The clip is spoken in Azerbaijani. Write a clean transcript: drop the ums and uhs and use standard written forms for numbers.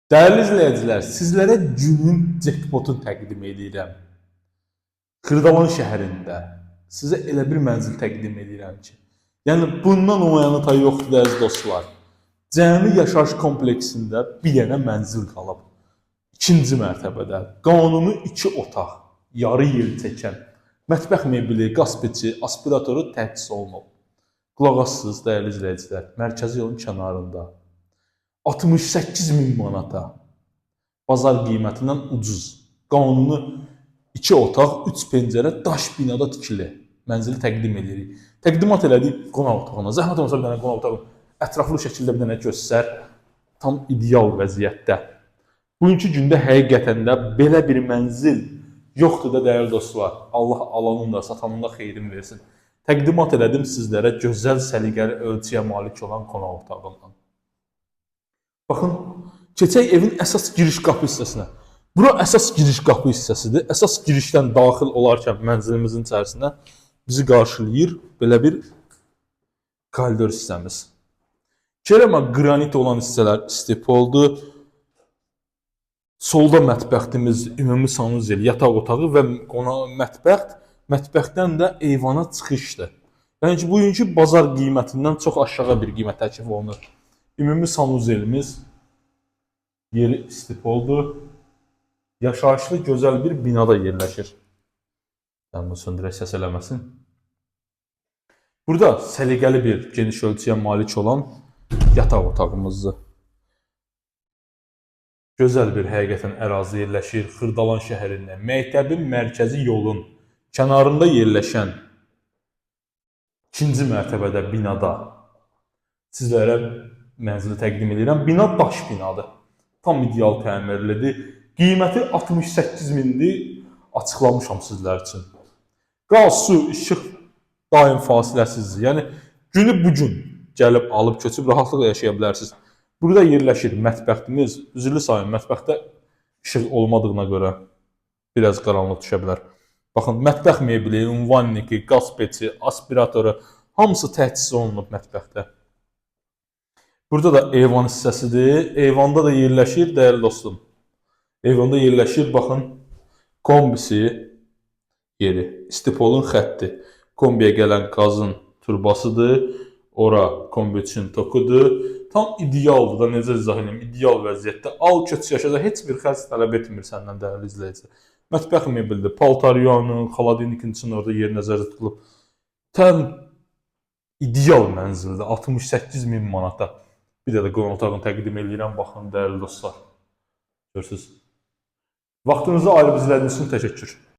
Değerli izləyicilər, sizlərə günün jackpotunu təqdim edirəm. Xırdalan şəhərində sizə elə bir mənzil təqdim edirəm ki, yəni bundan o yana tay yoxdur əziz dostlar. Cəmi yaşayış kompleksində bir dənə mənzil qalıb. İkinci mərtəbədə qanuni 2 otaq, yarı yer çəkən, mətbəx mebeli, qaz peçi, aspiratoru təchiz olunub. Qulaq assınız dəyərli izləyicilər, mərkəzi yolun kənarında 68.000 manata bazar qiymətindən ucuz, qanuni 2 otaq, 3 pəncərə, daş binada tikili mənzili təqdim edirik. Təqdimat elədik qonaq otağına. Zəhmət olmasa bir dənə qonaq otağını ətraflı şəkildə bir dənə göstər. Tam ideal vəziyyətdə. Bugünkü gündə həqiqətən də belə bir mənzil yoxdur da dəyərli dostlar. Allah alanın da, satanın da xeyrini versin. Təqdimat elədim sizlərə gözəl səliqəli ölçüyə malik olan qonaq otağından. Baxın, keçək evin əsas giriş qapı hissəsinə. Bura əsas giriş qapı hissəsidir. Əsas girişdən daxil olarkən mənzilimizin içərisində bizi qarşılayır belə bir koridor hissəmiz. Kerama qranit olan hissələr istip oldu. Solda mətbəxtimiz, ümumi sanuzel, yataq otağı və mətbəxtdən də eyvana çıxışdır. Yəni ki, bugünkü bazar qiymətindən çox aşağı bir qiymət təklif olunur. Ümumi sanuzelimiz yeri istip oldu. Yaşayışlı gözəl bir binada yerləşir. Yəni, bu söndürək səs eləməsin. Burada səliqəli bir geniş ölçüyə malik olan yataq otağımızdır. Gözəl bir həqiqətən ərazi yerləşir. Xırdalan şəhərində, məktəbin mərkəzi yolun kənarında yerləşən 2-ci mərtəbədə binada sizlərə mənzili təqdim edirəm. Bina daş binadır. Tam ideal təmirlidir. Qiyməti 68.000-dir. Açıqlamışam sizlər üçün. Qaz, su, işıq daim fasiləsizdir. Yəni günü bu gün gəlib alıb köçüb rahatlıqla yaşaya bilərsiniz. Burada yerləşir mətbəxtimiz. Üzrlü sayın, mətbəxtdə işıq olmadığına görə biraz qaranlıq düşə bilər. Baxın, mətbəx mebeli, ünvanniki, qaz peçi, aspiratoru hamısı təchiz olunub mətbəxtdə. Burada da eyvan hissəsidir. Eyvanda da yerləşir, dəyərli dostum. Eyvanda yerləşir, baxın, kombisi yeri, istipolun xətti. Kombiyə gələn qazın turbasıdır. Ora kombi üçün tokudur. Tam idealdır da, necə izah edeyim, ideal vəziyyətdə. Al köç yaşada heç bir xərc tələb etmir səndən dəyərli izləyicilər. Mətbəx mebeldir, paltaryanın, xaladinikin üçün orada yer nəzərdə tutulub. Tam ideal mənzildir, 68.000 manata. Bir də qonaq otağını təqdim edirəm, baxın dəyərli dostlar. Görürsünüz. Vaxtınızı ayırıb izlədiyiniz üçün təşəkkür.